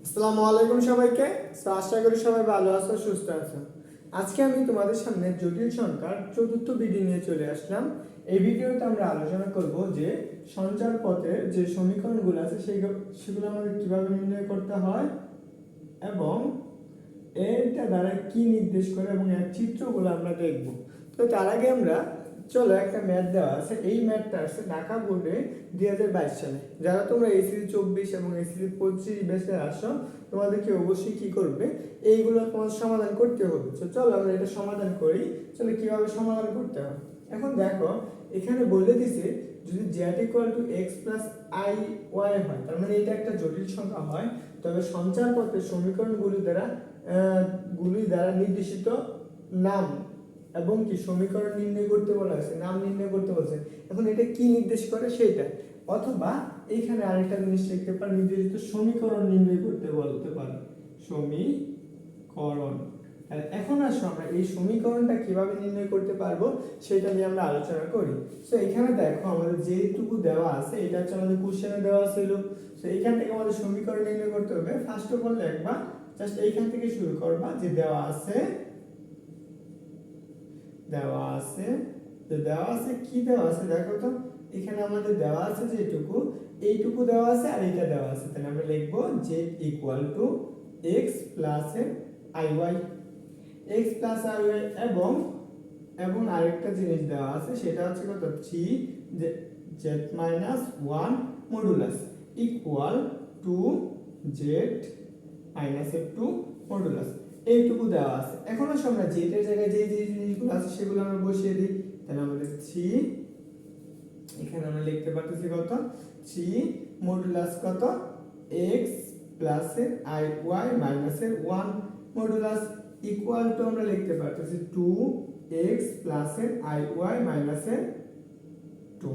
আসসালামু আলাইকুম সবাইকে। আশা করি সবাই ভালো আছো, সুস্থ আছো। আজকে আমি তোমাদের সামনে জটিল সংখ্যার চতুর্থ ভিডিও নিয়ে চলে আসলাম। এই ভিডিওতে আমরা আলোচনা করব যে সঞ্চার পথে যে সমীকরণগুলো আছে সেগুলো আমাদের কিভাবে নির্ণয় করতে হয় এবং এটা দ্বারা কি নির্দেশ করে এবং এর চিত্রগুলো আমরা দেখব। তো তার আগে আমরা চলো, একটা ম্যাথ দেওয়া আছে। এই ম্যাথটা আসছে ঢাকা বোর্ডে 2022 সালে। যারা তোমরা এসিসি 24 এবং এসিসি 25 বেসে আসো, তোমাদেরকে অবশ্যই কি করবে, এইগুলো তোমার সমাধান করতে হবে। তো চলো আমরা এটা সমাধান করি। চলো কিভাবে সমাধান করতে হবে। এখন দেখো, এখানে বলে দিছে যদি z = x + i y হয়, তার মানে এটা একটা জটিল সংখ্যা হয়, তবে সঞ্চার পথের সমীকরণগুলি দ্বারা নির্দেশিত নাম এবং কি সমীকরণ নির্ণয় করতে বলা হয়েছে, নাম নির্ণয় করতে বলছে। এখন এটা কি নির্দেশ করে সেটা, অথবা এইখানে আরেকটা জিনিস লিখতে পারি, নির্দেশিত সমীকরণ নির্ণয় করতে বলতে পারে, সমীকরণ। আর এখন আসো আমরা এই সমীকরণটা কিভাবে নির্ণয় করতে পারবো সেটা নিয়ে আমরা আলোচনা করি। তো এখানে দেখো আমাদের যেটুকু দেওয়া আছে এটা হচ্ছে আমাদের কোশ্চেনে দেওয়া ছিল। তো এখান থেকে আমাদের সমীকরণ নির্ণয় করতে হবে। ফার্স্ট অফ অল লিখবা, জাস্ট এইখান থেকে শুরু করবা যে দেওয়া আছে কি দেওয়া আছে দেখো তো। এখানে আমাদের দেওয়া আছে যে এইটুকু দেওয়া আছে আর এটা দেওয়া আছে। তাহলে আমরা লিখব z = x + iy, x + iy এবং আরেকটা জিনিস দেওয়া আছে, সেটা হচ্ছে কত, 3z - 1 modulus equal to z - 2 modulus. এইটুকু দেওয়া আছে। এখন আসলে আমরা জেটের জায়গায় যে যে জিনিসগুলো আছে সেগুলো আমরা বসিয়ে দিই। তাহলে আমাদের 3, এখানে আমরা লিখতে পারতেছি কত, 3 মডুলাস কত, x প্লাস এর i y মাইনাস এর 1 মডুলাস ইকুয়াল টু আমরা লিখতে পারতেছি 2x প্লাস এর i y মাইনাস এর 2।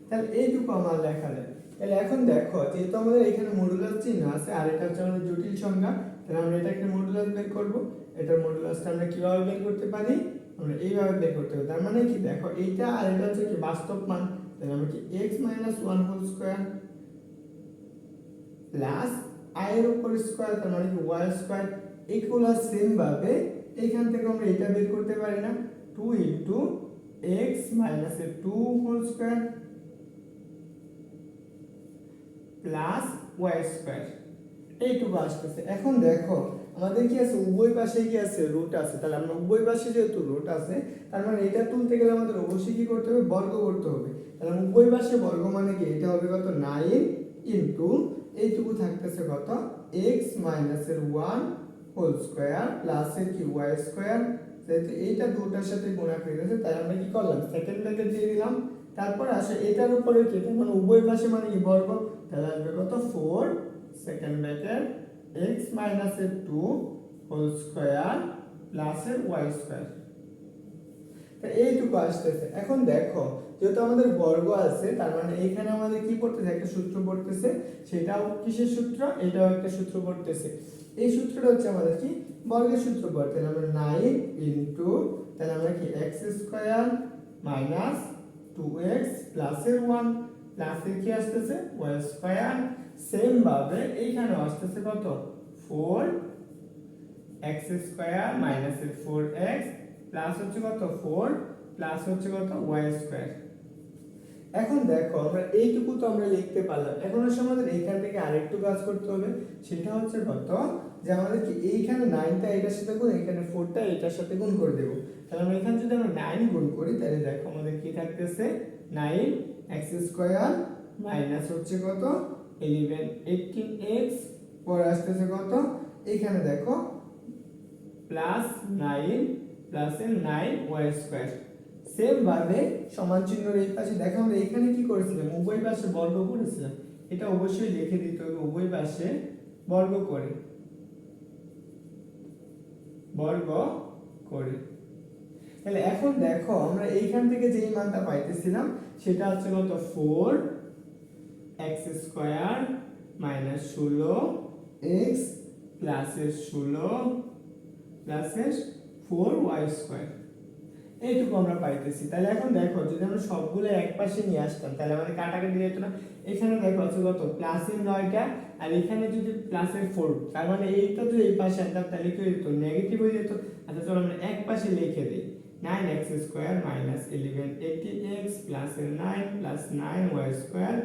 তাহলে এইটুকু আমার লেখা যায়। তাহলে এখন দেখো, যেহেতু আমাদের এখানে মডুলাস চিহ্ন আছে আর এটা হচ্ছে আমাদের জটিল সংখ্যা, তাহলে আমরা এটা একটা মডুলাস বের করব। এটার মডুলাসটা আমরা কিভাবে বের করতে পারি, আমরা এইভাবে বের করতে পারি। তার মানে কি দেখো, এইটা আর এটা হচ্ছে কি বাস্তব মান। তাহলে আমরা কি x - 1 whole square plus i এর উপর স্কয়ার, তার মানে কি y স্কয়ার ইকুয়াল সেম ভাবে এখান থেকে আমরা এটা বের করতে পারি না, 2 x - 2 whole square plus y square, এইটুকু আসতেছে। এখন দেখো আমাদের কি আছে, উভয় পাশে কি আছে, রুট আছে। তাহলে আমরা উভয় পাশে যেহেতু রুট আছে, তার মানে এটা তুলতে গেলে আমাদের অবশ্যই কি করতে হবে, বর্গ করতে হবে। তাহলে উভয় পাশে বর্গ মানে কি, এটা হবে কত, 9 ইনটু এইটুকু থাকতেছে কত, x - 1 হোল স্কয়ার প্লাস এর কি y স্কয়ার। যেহেতু এইটা দুটার সাথে গুণ হয়ে গেছে, তাই আমরা কি করলাম, সেকেন্ড ব্র্যাকেট দিয়ে দিলাম। তারপর আসে এটার উপরে কি, মানে উভয় পাশে মানে কি বর্গ, তাহলে আসবে কত, 4 second bracket x - 2 whole square plus এর y স্কয়ার। তো এইটুকু আসতেছে। এখন দেখো, যেহেতু আমাদের বর্গ আছে, তার মানে এখানে আমাদের কি পড়তেছে, একটা সূত্র পড়তেছে। সেটাও কিসের সূত্র, এটাও একটা সূত্র পড়তেছে। এই সূত্রটা হচ্ছে আমাদের কি বর্গের সূত্র পড়তে। তাহলে আমরা 9 ইনটু, তাহলে আমরা কি x square minus 2x plus এর 1 প্লাস এর কি আসতেছে y স্কয়ার। সেম ভাবে এইখানেও আসতেছে কত, 4x স্কয়ার মাইনাস এর 4x প্লাস হচ্ছে কত, 4 প্লাস হচ্ছে কত, y স্কয়ার। এখন দেখো আমরা এইটুকু তো আমরা লিখতে পারলাম। এখন আসলে আমাদের এইখান থেকে আরেকটু কাজ করতে হবে। সেটা হচ্ছে কত, যে আমাদের কি এইখানে 9টা এটার সাথে গুণ, এখানে 4টা এটার সাথে গুণ করে দেব। তাহলে আমরা এখানে যদি আমরা 9 গুণ করি, তাহলে দেখো আমাদের কি থাকতেছে, 9x স্কয়ার মাইনাস হচ্ছে কত, 11 18x পরে আসতেছে কত, এখানে দেখো plus 9 plus 9y square. Same ভাবে সমান চিহ্নের এই পাশে দেখো, আমরা এখানে কি করেছিলাম, উভয় পাশে বর্গ করেছিলাম। এটা অবশ্যই লিখে দিতে হবে, উভয় পাশে বর্গ করে তাহলে এখন দেখো আমরা এইখান থেকে যেই মানটা পাইতেছিলাম সেটা হচ্ছে কত, 4x square minus 16x plus এর 16 প্লাস এর 4y স্কয়ার। এইটুকু আমরা পাইতেছি। তাহলে এখন দেখো যদি আমরা সবগুলো এক পাশে নিয়ে আসতাম তাহলে আমাদের কাটাকাটি যেত না। এখানে দেখো আছে কত প্লাসের 9টা আর এখানে যদি প্লাসের 4, তার মানে এইটা যদি এই পাশে আনতাম তাহলে কি হতো নেগেটিভ হয়ে যেত। আচ্ছা চলো আমরা এক পাশে লিখে দিই 9x square minus 11 18x plus 9 plus 9y square.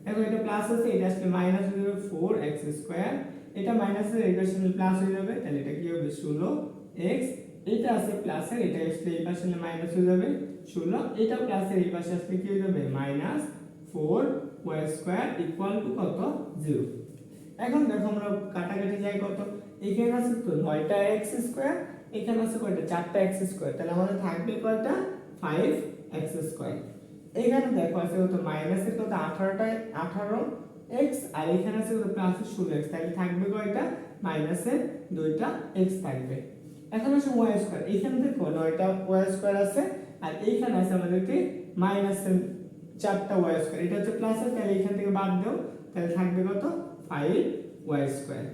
দেখো এটা প্লাস আছে, এটা আসলে মাইনাস হয়ে যাবে 4x স্কয়ার, এটা মাইনাসের ইকুয়েশন প্লাস হয়ে যাবে, তাহলে এটা কি হবে 16x। এটা আছে প্লাসের, এটা আসলে এই পাশে মাইনাস হয়ে যাবে 16, এটা প্লাসের এই পাশে আসলে কি হয়ে যাবে minus 4y square equal to কত 0। এখন দেখো আমরা কাটাকাটি যাই কত, এখানে আছে তো 9টা x স্কয়ার, এখানে আছে কয়টা 4টা x স্কয়ার, তাহলে আমাদের থাকবে কয়টা 5x স্কয়ার। এখানে দেখো আছে কত মাইনাসের কত 18x আর এখানে আছে কত প্লাসের 16x, তাহলে থাকবে কয়টা মাইনাসের 2টা x থাকবে। এখন আছে y স্কয়ার, এখানে দেখো 9টা y স্কয়ার আছে আর এইখানে আছে আমাদেরকে মাইনাসের 4টা y স্কয়ার, এটা হচ্ছে প্লাসের, তাহলে এখান থেকে বাদ দাও, তাহলে থাকবে কত 5y স্কয়ার।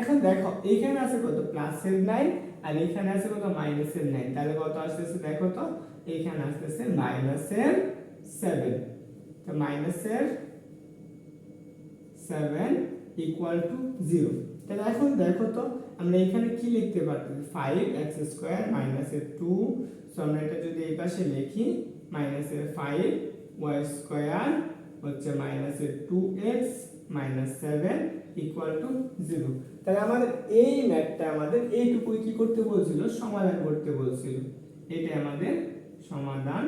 এখন দেখো এইখানে আছে কত প্লাসের 9 আর এখানে আছে কত মাইনাসের 9, তাহলে কত আসতেছে দেখো তো এইখানে আসতেছে মাইনাসের 7, তো মাইনাসের 7 ইকুয়াল টু 0। তাহলে এখন দেখো তো আমরা এখানে কি লিখতে পারতেছি 5x স্কয়ার মাইনাসের 2, সো আমরা এটা যদি এই পাশে লিখি মাইনাসের 5y স্কয়ার হচ্ছে মাইনাসের 2x মাইনাস 7 ইকুয়াল টু 0। তাহলে আমাদের এই ম্যাথটা আমাদের এইটুকুই কি করতে বলছিল সমাধান করতে বলছিল, এটা আমাদের সমাধান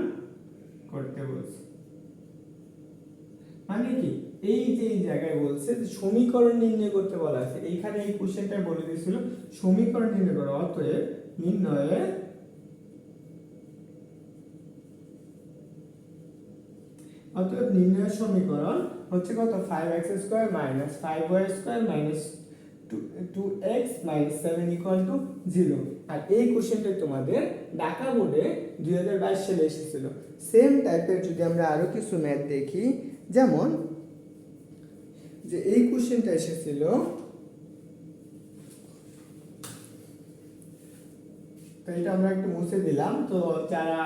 করতে বলছে। মানে কি এই যে এই জায়গায় বলছে যে সমীকরণ নির্ণয় করতে বলা আছে, এইখানে এই কোশ্চেনটা বলে দিয়েছিল সমীকরণ নির্ণয় করো, অতএব নির্ণয়ের সমীকরণ হচ্ছে কত 5x square minus 5y square minus 2x minus 7 equal to 0। আর এই কোশ্চেনটা তোমাদের ঢাকা বোর্ডে 2022 সালে এসেছিল। সেম টাইপের যদি আমরা আরো কিছু ম্যাথ দেখি, যেমন যে এই কোশ্চেনটা এসেছিল তো এটা আমরা একটু মুছে দিলাম। তো যারা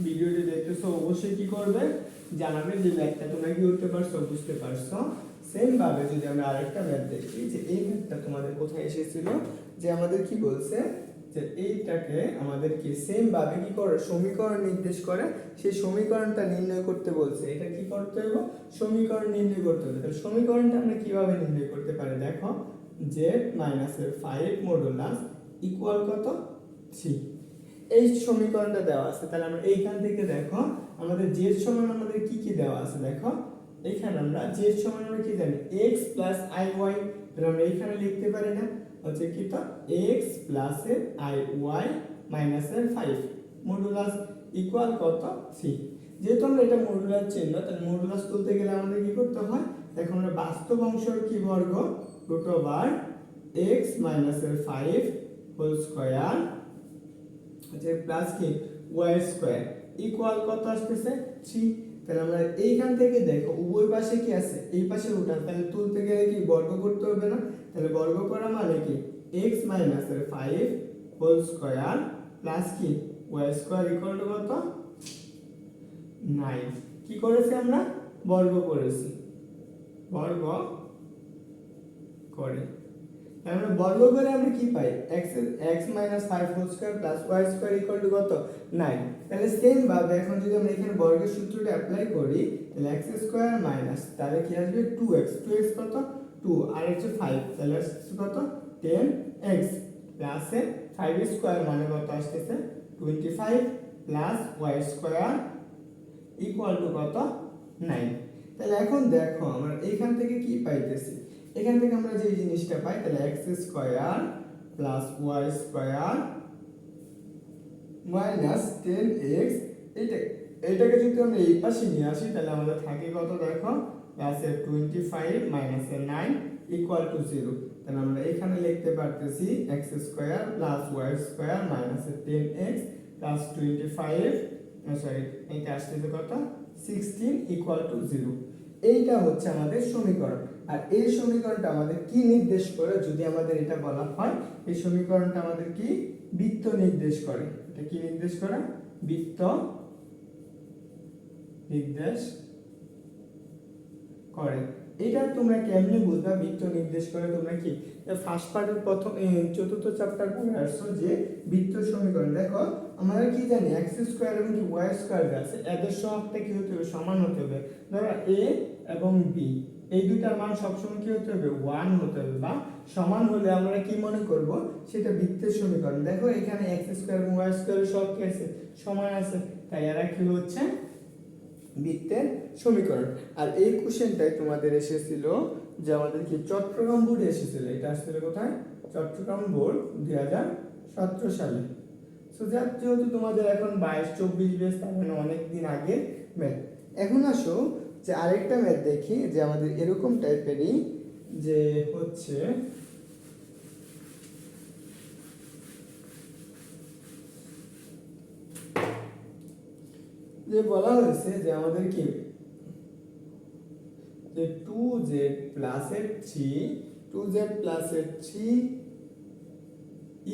ভিডিওটি দেখতেছো অবশ্যই কি করবে জানাবে যে ম্যাথটা তোমরা কি করতে পারছো বুঝতে পারছো। সেম ভাবে যদি আমরা আরেকটা ম্যাথ দেখি যে এই ম্যাথটা তোমাদের কোথায় এসেছিল, যে আমাদের কি বলছে যে এইটাকে আমাদের কি সেম ভাবে কি করে সমীকরণ নির্দেশ করে, সেই সমীকরণটা নির্ণয় করতে বলছে। এটা কি করতে হবে সমীকরণ নির্ণয় করতে হবে। তাহলে সমীকরণটা আমরা কিভাবে নির্ণয় করতে পারি দেখো z মাইনাসের 5 মডুলাস ইকুয়াল কত 3, এই সমীকরণটা দেওয়া আছে। তাহলে আমরা এইখান থেকে দেখো আমাদের z সমান আমাদের কি কি দেওয়া আছে দেখো, এখানে আমরা z সমান আমরা কি জানি x প্লাস iy, তাহলে আমরা এখানে লিখতে পারি না হচ্ছে কি তো x প্লাস এর iy মাইনাস এর 5 মডুলাস ইকুয়াল কত 3। যেহেতু আমরা এটা মডুলাস চিহ্ন, তাহলে মডুলাস তুলতে গেলে আমাদের কি করতে হয় দেখো আমরা বাস্তব অংশের কি বর্গ রুট ওভার x মাইনাস এর 5 হোল স্কয়ার আচ্ছা প্লাস কি y স্কয়ার ইকুয়াল কত আসতেছে 3। তাহলে আমরা এইখান থেকে দেখো উভয় পাশে কি আছে এই পাশে উঠান, তাহলে তুলতে গেলে কি বর্গ করতে হবে না, তাহলে বর্গ করা মানে কি x মাইনাস এর 5 হোল স্কয়ার প্লাস কি y স্কয়ার ইকুয়াল টু কত 9। কি করেছি আমরা বর্গ করেছি, বর্গ করে আমরা বর্গ করে আমরা কি পাই x minus 5 whole square plus y square equal to কত 9। তাহলে সেম ভাবে এখন যদি আমরা এখানে বর্গের সূত্রটা অ্যাপ্লাই করি তাহলে x স্কয়ার মাইনাস তাহলে কি আসবে 2x, 2x কত 2 আর হচ্ছে 5, তাহলে আসছে কত 10x প্লাস 5 স্কয়ার মানে কত আসছে 25 plus y square equal to কত 9। তাহলে এখন দেখো আমরা এইখান থেকে কি পাইতেছি, এখান থেকে আমরা যে জিনিসটা পাই তাহলে x square plus y square minus 10x, এটাকে যদি আমরা এই পাশে নিয়ে আসি তাহলে আমাদের থাকে কত দেখো প্লাস 25 মাইনাস 9 ইকুয়াল টু 0। তাহলে আমরা এখানে লিখতে পারতেছি x square plus y square minus 10x plus 25 sorry এটা আসছে কত 16 ইকুয়াল টু 0। এইটা হচ্ছে আমাদের সমীকরণ। আর এই সমীকরণটা আমাদের কি নির্দেশ করে যদি আমাদের এটা বলা হয়, এই সমীকরণটা আমাদের কি বৃত্ত নির্দেশ করে। এটা কি নির্দেশ করে? বৃত্ত নির্দেশ করে। এটা তোমরা কেমনে বুঝবা বৃত্ত নির্দেশ করে? তোমরা কি ফার্স্ট পার্টের প্রথম চতুর্থ চ্যাপ্টার পড়ে আসছো যে বৃত্ত সমীকরণ। দেখো আমরা কি জানি এক্স স্কয়ার এবং কি ওয়াই স্কয়ার আছে, এদের সহগটা কি হতে হবে? সমান হতে হবে। ধরো এ এবং বি এই দুইটার মান সবসময় কি হতে হবে? 1 হতে হবে, বা সমান হলে আমরা কি মনে করব? সেটা বৃত্তের সমীকরণ। দেখো এখানে এক্স স্কয়ার এবং ওয়াই স্কয়ারের সহগ কি আছে? সমান আছে, তাই এরা কি হচ্ছে? বৃত্তের সমীকরণ। আর এই কোশ্চেনটাই তোমাদের এসেছিল যে আমাদের কি চট্টগ্রাম বোর্ডে এসেছিল। এটা আসছিল কোথায়? চট্টগ্রাম বোর্ড 2017 সালে। সো যেহেতু তোমাদের এখন 22-24 বেস, তার মানে অনেক দিন আগে ম্যাথ। এখন আসো যে আরেকটা ম্যাথ দেখি যে আমাদের এরকম টাইপেরই, যে হচ্ছে যে বলা হয়েছে যে আমাদের কি যে 2z প্লাসের 3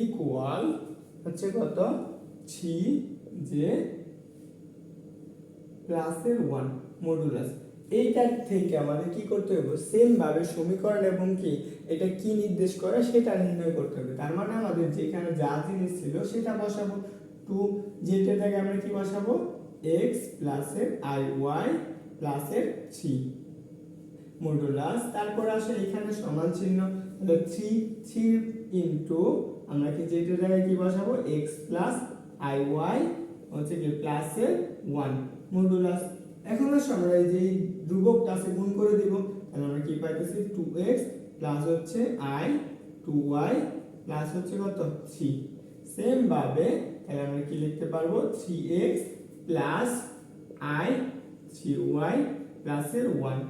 ইকুয়াল হচ্ছে কত? 3j প্লাসের 1 মডুলাস। এইটার থেকে আমাদের কি করতে হবে? সেম ভাবে সমীকরণ এবং কি এটা কি নির্দেশ করে সেটা নির্ণয় করতে হবে। তার মানে আমাদের যেখানে যা জিনিস ছিল সেটা বসাবো। 2 যেটা থেকে আমরা কি বসাবো? x প্লাসের y প্লাসের 3 মডুলাস। তারপর আসে এখানে সমান চিহ্ন, তাহলে 3 ইনটু আমরা কি যেটা জায়গায় কি বসাবো? x প্লাস y হচ্ছে কি প্লাসের 1 মডুলাস। এখন আসলে আমরা এই যে ধ্রুবকটা আছে গুণ করে দিব, তাহলে আমরা কি পাইতেছি? 2x প্লাস হচ্ছে i 2y প্লাস হচ্ছে কত? 3। সেম ভাবে তাহলে আমরা কি লিখতে পারবো? 3x প্লাস i 3y প্লাসের 1।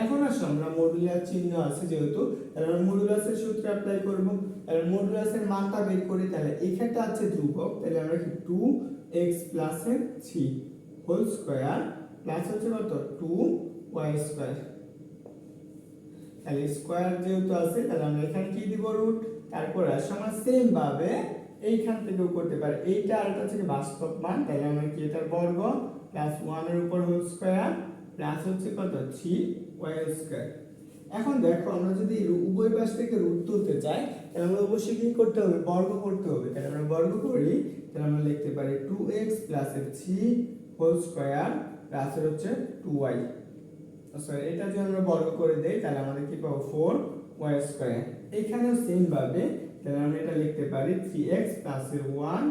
এখন আসো আমরা মডুলাস চিহ্ন আছে যেহেতু, তাহলে আমরা মডুলাসের সূত্র অ্যাপ্লাই করব। তাহলে মডুলাসের মানটা বের করি, তাহলে এখানটা আছে ধ্রুবক, তাহলে আমরা কি 2x প্লাসের 3 হোল স্কয়ার প্লাস হচ্ছে কত? 2y square. তাহলে স্কয়ার যেহেতু আছে তাহলে আমরা এখানে কি দিব? রুট। তারপর আসো আমরা সেম ভাবে এইখান থেকেও করতে পারি। এইটা আর এটা থেকে বাস্তব মান, তাহলে আমরা কি এটার বর্গ প্লাস 1 এর উপর হোল স্কয়ার প্লাস হচ্ছে কত? 3y square. এখন দেখো আমরা যদি উভয় পাশ থেকে রুট তুলতে চাই তাহলে আমরা অবশ্যই কি করতে হবে? বর্গ করতে হবে। তাহলে আমরা বর্গ করি, তাহলে আমরা লিখতে পারি 2x প্লাসের 3 হোল স্কয়ার প্লাস হচ্ছে 2y। সরি, এটা যদি আমরা বর্গ করে দেই তাহলে আমাদের কি পাবো? 4y square. এখানেও সেম ভাবে তাহলে আমরা এটা লিখতে পারি 3x প্লাসের 1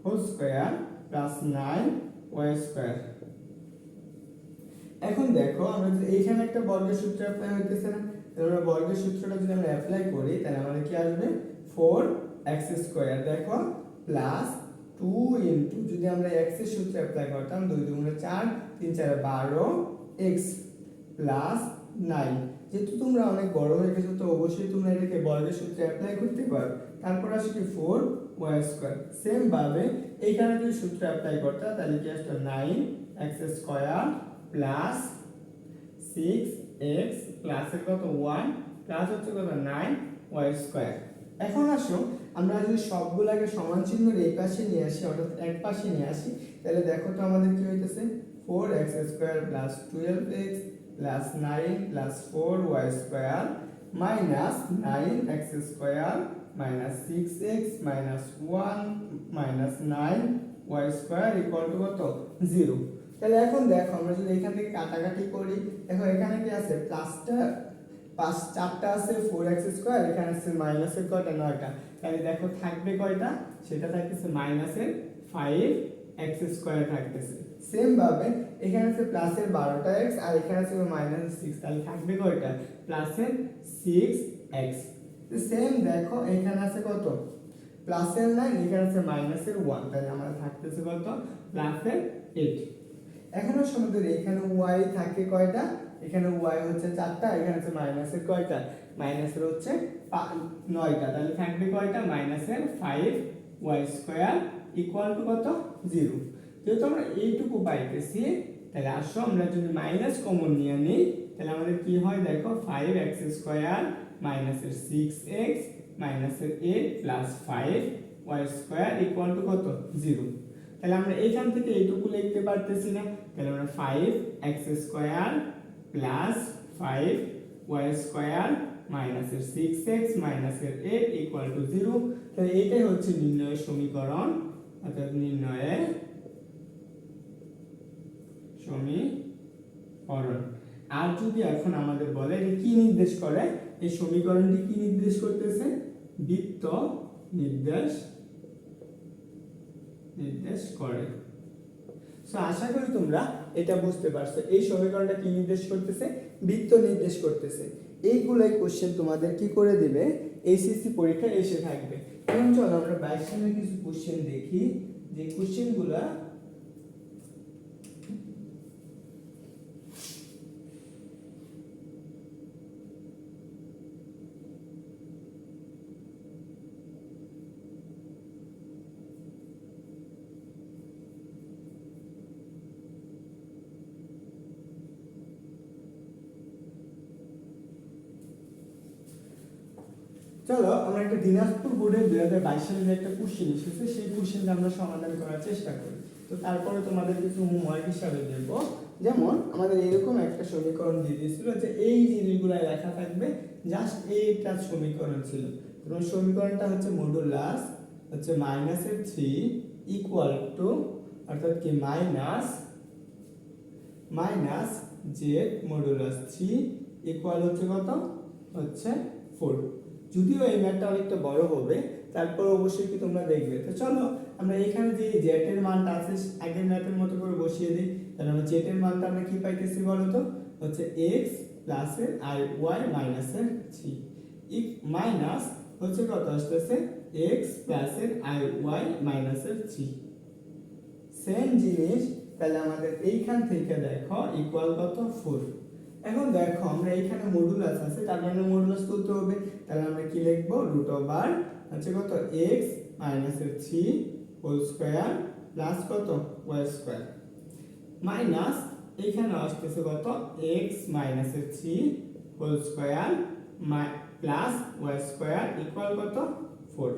whole square plus 9y square. এখন দেখো আমরা যদি এইখানে একটা বর্গের সূত্র অ্যাপ্লাই হইতেছে না, তাহলে আমরা বর্গের সূত্রটা যদি আমরা অ্যাপ্লাই করি তাহলে আমাদের কি আসবে? 4x square. দেখো প্লাস 2 ইনটু যদি আমরা x এর সূত্র অ্যাপ্লাই করতাম 2 2 4 3 4 12x প্লাস 9। যেহেতু তোমরা অনেক বড় হয়ে গেছো তো অবশ্যই তোমরা এটাকে বর্গের সূত্রে অ্যাপ্লাই করতে পারো। তারপর আসে কি 4y স্কয়ার। সেম ভাবে এইখানে যদি সূত্র অ্যাপ্লাই করতে তাহলে কি আসতো? 9x স্কয়ার প্লাস 6x প্লাসের কত? 1 প্লাস হচ্ছে কত? 9y square. এখন আসো আমরা যদি সবগুলোকে সমান চিহ্নের এই পাশে নিয়ে আসি, অর্থাৎ এক পাশে নিয়ে আসি, তাহলে দেখো তো আমাদের কি হইতেছে? 4x square plus 12x plus 9 plus 4y square minus 9x square minus 6x minus 1 minus 9y square equal to কত? 0। তাহলে এখন দেখো আমরা যদি এখান থেকে কাটাকাটি করি, দেখো এখানে কি আছে? প্লাসটা 4টা আছে 4x স্কয়ার, এখানে আছে মাইনাসের কয়টা? 9টা। তাহলে দেখো থাকবে কয়টা? সেটা থাকতেছে মাইনাসের 5x স্কয়ার থাকতেছে। সেম ভাবে এখানে আছে প্লাসের 12টা x আর এখানে আছে মাইনাস 6, তাহলে থাকবে কয়টা? প্লাসের 6x। সেম দেখো এখানে আছে কত? প্লাসের 9, এখানে আছে মাইনাসের 1, তাহলে আমাদের থাকতেছে কত? প্লাসের 8। এখনো সমুদ্রে এখানে y থাকে কয়টা? এখানে y হচ্ছে 4টা, এখানে আছে মাইনাসের কয়টা? মাইনাসের হচ্ছে 9টা, তাহলে থাকবে কয়টা? মাইনাসের 5y স্কয়ার ইকুয়াল টু কত? 0। যেহেতু আমরা এইটুকু পাইতেছি তাহলে আসো আমরা যদি মাইনাস কমন নিয়ে নিই তাহলে আমাদের কি হয়? দেখো 5x স্কয়ার মাইনাসের 6x মাইনাসের 8 plus 5 y square equal to কত 0। তাহলে আমরা এখান থেকে এইটুকু লিখতে পারতেছি না, তাহলে আমরা 5x square plus 5y square মাইনাসের 6x মাইনাসের 8 ইকুয়াল টু 0। তাহলে এইটাই হচ্ছে নির্ণয়ের সমীকরণ, অর্থাৎ নির্ণয়ের সমীকরণ। আর যদি এখন আমাদের বলে এটা কি নির্দেশ করে, এই সমীকরণটি কি নির্দেশ করতেছে, বৃত্ত নির্দেশ করে। সো আশা করি তোমরা এটা বুঝতে পারছো, এই সমীকরণটা কি নির্দেশ করতেছে, বৃত্ত নির্দেশ করতেছে। এইগুলাই কোশ্চেন তোমাদের কি করে দিবে, এইচএসসি পরীক্ষায় এসে থাকবে। এখন চলো আমরা 22 সালের কিছু কোশ্চেন দেখি, যে কোশ্চেনগুলা চলো আমরা একটা দিনাজপুর বোর্ডের 2022 সালের যে একটা কোশ্চেন এসেছে সেই কোশ্চেনটা আমরা সমাধান করার চেষ্টা করি। তো তারপরে তোমাদের কিছু হোমওয়ার্ক হিসাবে দেব, যেমন আমাদের এরকম একটা সমীকরণ দিয়ে দিয়েছিল যে এই জিনিসগুলো লেখা থাকবে, জাস্ট এইটা সমীকরণ ছিল। তোমার সমীকরণটা হচ্ছে মডুলাস হচ্ছে -3 ইকুয়াল টু, অর্থাৎ কি মাইনাস জেড মডুলাস 3 ইকুয়াল হচ্ছে কত, হচ্ছে 4। যদিও এই ম্যাথটা অনেকটা বড় হবে, তারপর অবশ্যই কি তোমরা দেখবে। তো চলো আমরা এখানে যে জেড এর মানটা আছে আগের ম্যাথের মতো করে বসিয়ে দিই। তাহলে আমরা জেড এর মানটা আমরা কি পাইতেছি বলো তো, হচ্ছে x প্লাস এর i y মাইনাস এর 3 মাইনাস হচ্ছে কত আসতেছে x প্লাস এর i y মাইনাস এর 3। সেম জিনিস তাহলে আমাদের এইখান থেকে দেখো ইকুয়াল কত 4। এখন দেখো আমরা এইখানে মডুলাস আছে, তার মানে মডুলাস তুলতে হবে। তাহলে আমরা কি লিখবো, রুট ওভার হচ্ছে কত x মাইনাসের 3 হোল স্কয়ার প্লাস কত y স্কয়ার মাইনাস এইখানে আসতেছে কত x মাইনাসের 3 whole square plus y square equal কত 4।